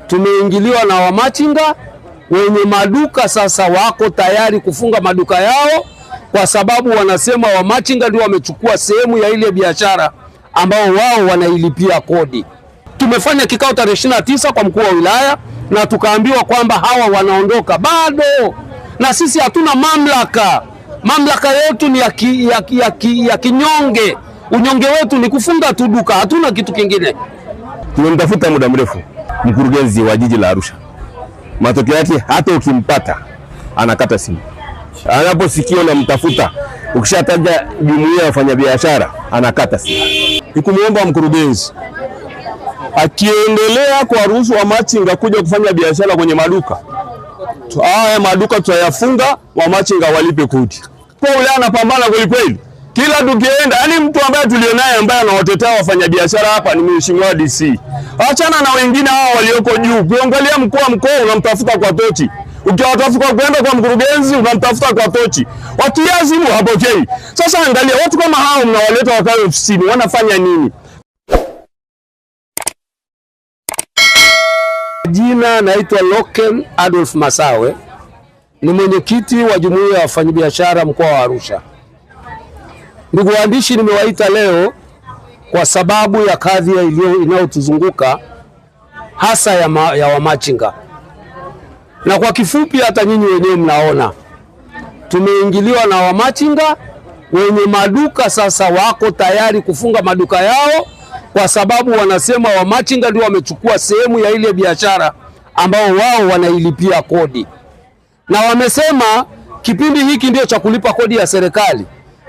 Tumeingiliwa na wamachinga. Wenye maduka sasa wako tayari kufunga maduka yao kwa sababu wanasema wamachinga ndio wamechukua sehemu ya ile biashara ambao wao wanailipia kodi. Tumefanya kikao tarehe 29 kwa mkuu wa wilaya na tukaambiwa kwamba hawa wanaondoka bado, na sisi hatuna mamlaka. Mamlaka yetu ni ya kinyonge. Unyonge wetu ni kufunga tu duka, hatuna kitu kingine. Tumemtafuta muda mrefu mkurugenzi wa jiji la Arusha. Matokeo yake hata ukimpata anakata simu. Anaposikia unamtafuta, ukishataja jumuiya ya wafanyabiashara anakata simu. Nikumuomba mkurugenzi akiendelea kuwaruhusu wamachinga kuja kufanya biashara kwenye maduka, haya maduka tutayafunga, wamachinga walipe kodi. Kwa ule anapambana kweli kweli. Kila tukienda, yani mtu ambaye tulionaye ambaye anawatetea wafanyabiashara hapa ni Mheshimiwa DC. Achana na wengine hao walioko juu. Ukiangalia mkuu wa mkoa unamtafuta kwa tochi. Ukiwatafuta kwenda kwa mkurugenzi unamtafuta kwa tochi. Wakiazimu hapokei. Sasa angalia watu kama hao mnawaleta wakae ofisini, wanafanya nini? Jina naitwa Loken Adolf Masawe, ni mwenyekiti wa jumuiya ya wafanyabiashara mkoa wa Arusha. Ndugu waandishi, nimewaita leo kwa sababu ya kadhi inayotuzunguka hasa ya wamachinga. Na kwa kifupi, hata nyinyi wenyewe mnaona tumeingiliwa na wamachinga. Wenye maduka sasa wako tayari kufunga maduka yao kwa sababu wanasema wamachinga ndio wamechukua sehemu ya ile biashara ambao wao wanailipia kodi. Na wamesema kipindi hiki ndio cha kulipa kodi ya serikali,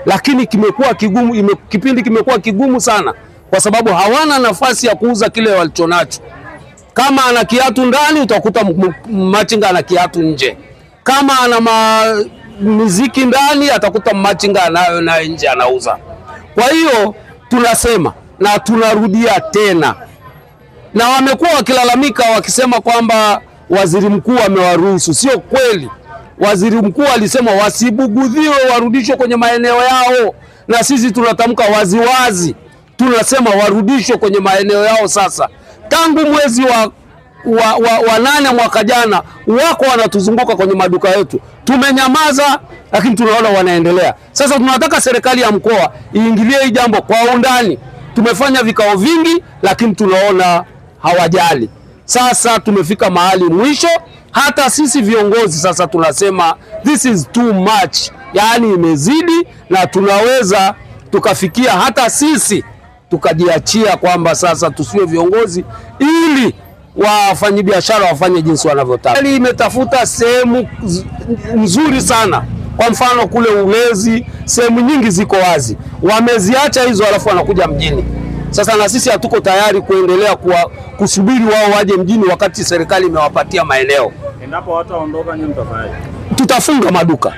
lakini kipindi kimekuwa kigumu sana kwa sababu hawana nafasi ya kuuza kile walichonacho. Kama ana kiatu ndani utakuta machinga ana kiatu nje. Kama ana muziki ndani atakuta machinga anayo na nje anauza. Kwa hiyo tunasema na tunarudia tena, na wamekuwa wakilalamika wakisema kwamba waziri mkuu amewaruhusu. Sio kweli. Waziri mkuu alisema wasibugudhiwe, warudishwe kwenye maeneo yao, na sisi tunatamka waziwazi, tunasema warudishwe kwenye maeneo yao. Sasa tangu mwezi wa 8 mwaka jana wako wanatuzunguka kwenye maduka yetu, tumenyamaza, lakini tunaona wanaendelea. Sasa tunataka serikali ya mkoa iingilie hili jambo kwa undani. Tumefanya vikao vingi, lakini tunaona hawajali. Sasa tumefika mahali mwisho. Hata sisi viongozi sasa tunasema this is too much, yaani imezidi, na tunaweza tukafikia hata sisi tukajiachia kwamba sasa tusiwe viongozi ili wafanyabiashara wafanye jinsi wanavyotaka. Imetafuta sehemu nzuri sana. Kwa mfano kule Ulezi, sehemu nyingi ziko wazi, wameziacha hizo, alafu wanakuja mjini. Sasa na sisi hatuko tayari kuendelea kusubiri wao waje mjini wakati serikali imewapatia maeneo. Endapo wataondoka, nyinyi mtafanyaje? Tutafunga maduka.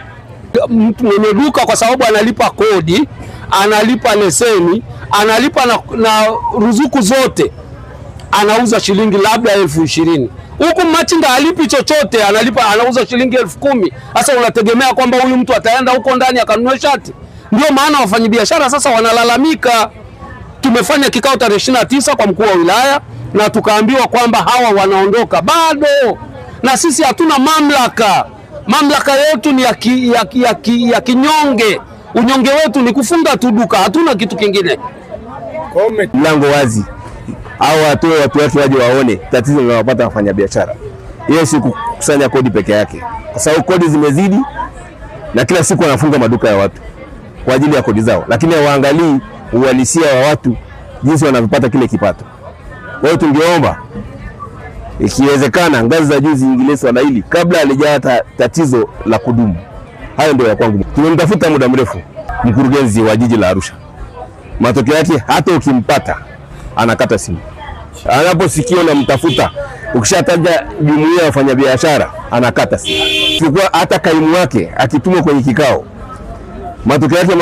Mtu mwenye duka kwa sababu analipa kodi, analipa leseni, analipa na ruzuku zote, anauza shilingi labda 20,000. Huku machinga halipi chochote, anauza shilingi 10,000. Sasa unategemea kwamba huyu mtu ataenda huko ndani akanunua shati? Ndio maana wafanyabiashara sasa wanalalamika. Tumefanya kikao tarehe 29 kwa mkuu wa wilaya na tukaambiwa kwamba hawa wanaondoka bado, na sisi hatuna mamlaka. Mamlaka yetu ni ya kinyonge. Unyonge wetu ni kufunga tu duka, hatuna kitu kingine. Mlango wazi au watoe watu wake waje waone tatizo linalopata wafanyabiashara. Hiyo si kukusanya kodi peke yake, kwa sababu kodi zimezidi na kila siku wanafunga maduka ya watu kwa ajili ya kodi zao, lakini hawaangalii uhalisia wa watu jinsi wanavyopata kile kipato. Kwa hiyo tungeomba ikiwezekana ngazi za juu ziingilie swala hili kabla halijawa tatizo la kudumu. Hayo ndio ya kwangu. Tumemtafuta muda mrefu mkurugenzi wa jiji la Arusha. Matokeo yake hata ukimpata anakata simu. Anaposikia unamtafuta, ukishataja jumuiya ya wafanyabiashara anakata simu. Tulikuwa hata kaimu wake akitumwa kwenye kikao, matokeo yake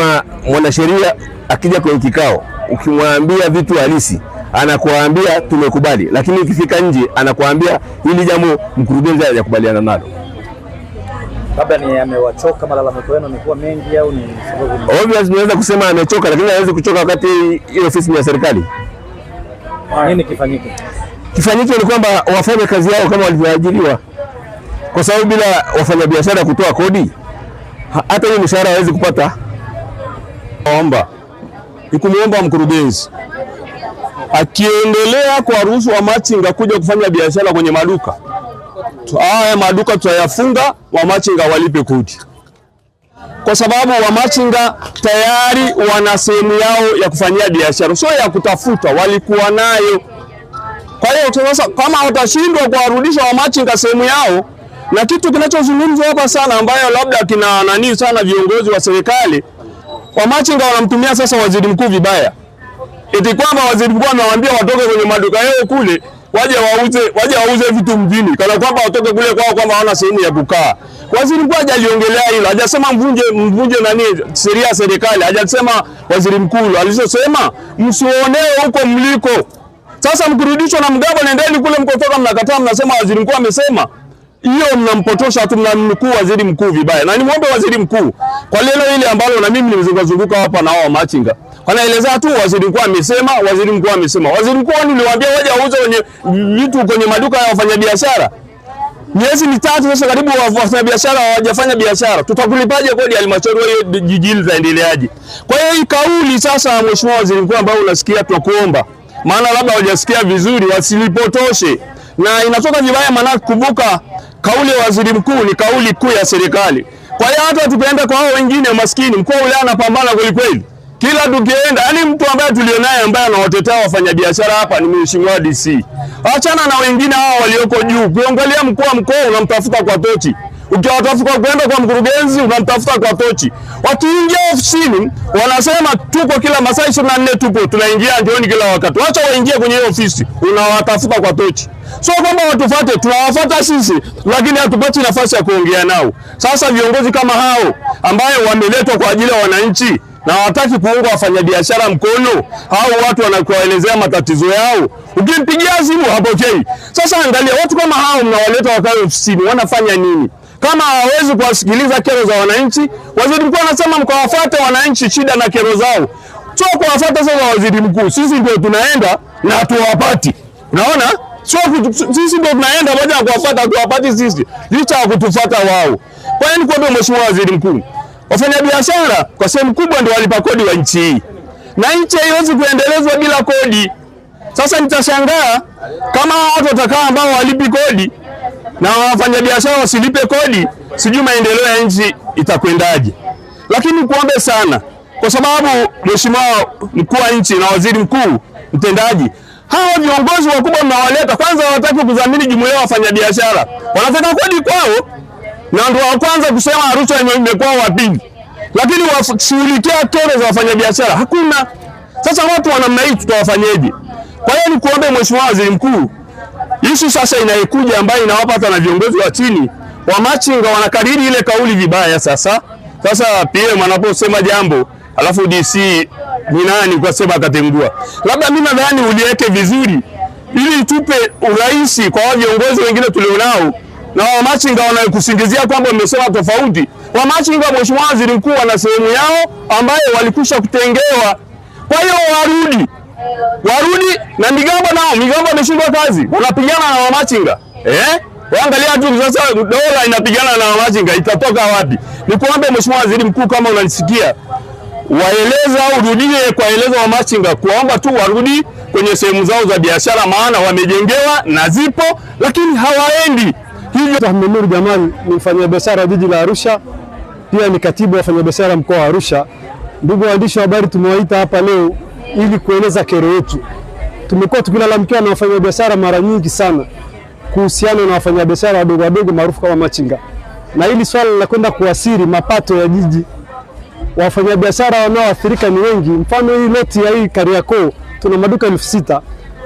mwanasheria akija kwenye kikao, ukimwambia vitu halisi anakuambia tumekubali, lakini ukifika nje anakuambia hili jambo mkurugenzi hajakubaliana nalo. Labda ni amewachoka, malalamiko yenu yamekuwa mengi au ni sababu? Obviously tunaweza kusema amechoka, lakini hawezi kuchoka wakati hiyo ofisi ni ya serikali. Nini kifanyike? Kifanyike ni kwamba wafanye kazi yao kama walivyoajiriwa, kwa sababu bila wafanyabiashara kutoa kodi hata hiyo mshahara hawezi kupata. Ni kumuomba mkurugenzi akiendelea kuwaruhusu wamachinga kuja kufanya biashara kwenye maduka, haya maduka tutayafunga, wamachinga walipe kodi, kwa sababu wamachinga tayari wana sehemu yao ya kufanyia biashara, sio ya kutafuta, walikuwa nayo. Kwa hiyo sasa kama watashindwa kuwarudisha wamachinga sehemu yao, na kitu kinachozungumzwa hapa sana ambayo labda kina nani sana viongozi wa serikali, wamachinga wanamtumia sasa waziri mkuu vibaya. Eti kwamba waziri mkuu anawaambia watoke kwenye maduka yao kule waje wauze vitu mjini, kana kwamba watoke kule kwao kwamba hawana sehemu ya kukaa. Waziri mkuu hajaliongelea hilo, hajasema mvunje nani sheria ya serikali, hajasema waziri mkuu. Alisema msionee huko mliko. Sasa mkurudishwa na mgabo, nendeni kule mkotoka, mnakataa, mnasema waziri mkuu amesema. Hiyo mnampotosha tu, mnamnukuu waziri mkuu vibaya. Na nimuombe waziri mkuu kwa lelo ile ambalo na mimi nimezunguka hapa na wao machinga, wanaeleza tu waziri mkuu amesema, waziri mkuu amesema. Waziri mkuu niliwaambia waje wauze kwenye vitu kwenye maduka ya wafanyabiashara. Miezi mitatu sasa karibu wafanyabiashara hawajafanya biashara. Tutakulipaje kodi ya halmashauri hiyo, jiji litaendeleaje? Kwa hiyo hii kauli sasa, mheshimiwa waziri mkuu, ambao unasikia, tunakuomba, maana labda hujasikia vizuri, wasilipotoshe. Na inatoka vibaya, maana kumbuka kauli ya waziri mkuu ni kauli kuu ya serikali. Kwa hiyo hata tukienda kwa hao wengine maskini, mkuu wa wilaya anapambana kweli kweli. Kila tukienda, yani mtu ambaye tulionaye ambaye anawatetea wafanyabiashara hapa ni mheshimiwa DC. Achana na wengine hao walioko juu. Ukiangalia mkuu wa mkoa unamtafuta kwa tochi. Ukiwatafuta kwenda kwa mkurugenzi unamtafuta kwa tochi. Wakiingia ofisini wanasema tuko kila masaa 24 tupo, tunaingia njooni kila wakati. Acha waingie kwenye hiyo ofisi, unawatafuta kwa tochi. Sio kwamba watufuate, tunawafuata sisi, lakini hatupati nafasi ya kuongea nao. Sasa viongozi kama hao ambao wameletwa kwa ajili ya wananchi na hawataki kuunga wafanyabiashara mkono, hao watu wanakuelezea matatizo yao, ukimpigia simu hapokei. Sasa angalia watu kama hao mnawaleta wakae ofisini, wanafanya nini? Kama hawezi kuwasikiliza kero za wananchi, waziri mkuu anasema mkawafuate wananchi shida na kero zao. Sio kuwafuata sasa waziri mkuu, sisi ndio tunaenda na hatuwapati. Unaona? Sio sisi ndio tunaenda moja na kuwafuata, hatuwapati sisi, licha ya kutufuata wao. Kwa hiyo nikuombe mheshimiwa waziri mkuu, wafanyabiashara kwa sehemu kubwa ndio walipa kodi wa nchi hii, na nchi haiwezi kuendelezwa bila kodi. Sasa nitashangaa kama watu watakaa ambao walipi kodi na wafanyabiashara wasilipe kodi, sijui maendeleo ya nchi itakwendaje. Lakini kuombe sana, kwa sababu mheshimiwa mkuu wa nchi na waziri mkuu mtendaji, hawa viongozi wakubwa mnawaleta, kwanza hawataki kudhamini jumuiya ya wafanyabiashara, wanataka kodi kwao, na ndio wa kwanza kusema Arusha imekuwa wa pili, lakini washughulikia kero za wafanyabiashara hakuna. Sasa watu wana namna hii tutawafanyaje? Kwa hiyo ni kuombe mheshimiwa waziri mkuu, issue sasa inayokuja ambayo inawapata na viongozi wa chini wa machinga wanakariri ile kauli vibaya. Sasa PM anaposema jambo alafu DC ni nani kwa sema akatengua, labda mimi nadhani uliweke vizuri ili tupe urahisi kwa viongozi wengine tulionao, na wamachinga wanakusingizia kwamba wamesema tofauti. Wamachinga mheshimiwa waziri mkuu wana sehemu yao ambayo walikusha kutengewa. Kwa hiyo warudi na Migambo, nao Migambo ameshindwa kazi, wanapigana na wamachinga. Waangalia tu sasa dola inapigana na wamachinga, itatoka wapi? Nikuombe mheshimiwa waziri mkuu, kama unanisikia, waeleza au urudie kuwaeleza wamachinga kuomba tu warudi kwenye sehemu zao za biashara, maana wamejengewa na zipo lakini hawaendi. Hivyo Ahmed Jamal ni mfanyabiashara jiji la Arusha, pia ni katibu wa wafanyabiashara mkoa wa Arusha. Ndugu waandishi wa habari, tumewaita hapa leo ili kueleza kero yetu. Tumekuwa tukilalamikia na wafanyabiashara mara nyingi sana kuhusiana na wafanyabiashara wadogo wadogo maarufu kama machinga, na hili swala la kwenda kuasiri mapato ya jiji. Wafanyabiashara wanaoathirika ni wengi. Mfano hii loti ya hii Kariakoo tuna maduka 6,000.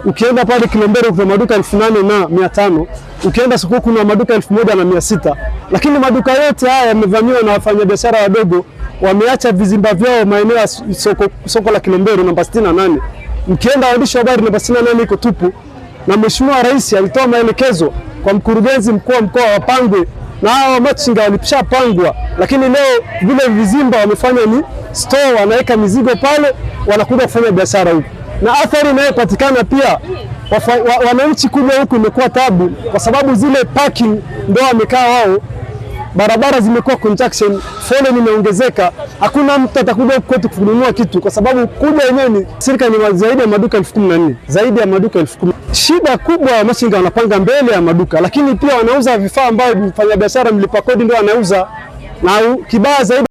Ukienda pale Kilombero kuna maduka 8,500. Ukienda Sokoni kuna maduka 1,600. Lakini maduka yote haya yamevamiwa na wafanyabiashara wadogo, wameacha vizimba vyao maeneo ya soko la Kilombero namba 68. Mkienda waandishi wa habari namba 68 iko tupu. Na Mheshimiwa Rais alitoa maelekezo kwa mkurugenzi mkuu wa mkoa wapangwe, na hao machinga walishapangwa, lakini leo vile vizimba wamefanya ni store, wanaweka mizigo pale, wanakuja kufanya biashara huko. Na athari inayopatikana pia wananchi kuja huku imekuwa tabu, kwa sababu zile parking ndio wamekaa wao. Barabara zimekuwa congestion, foleni imeongezeka, hakuna mtu atakuja kwetu kununua kitu, kwa sababu kuja yenyewe ni sirika ni zaidi ya maduka 14,000, zaidi ya maduka 10,000. Shida kubwa wa machinga wanapanga mbele ya maduka, lakini pia wanauza vifaa ambavyo mfanyabiashara mlipa kodi ndio anauza, na kibaya zaidi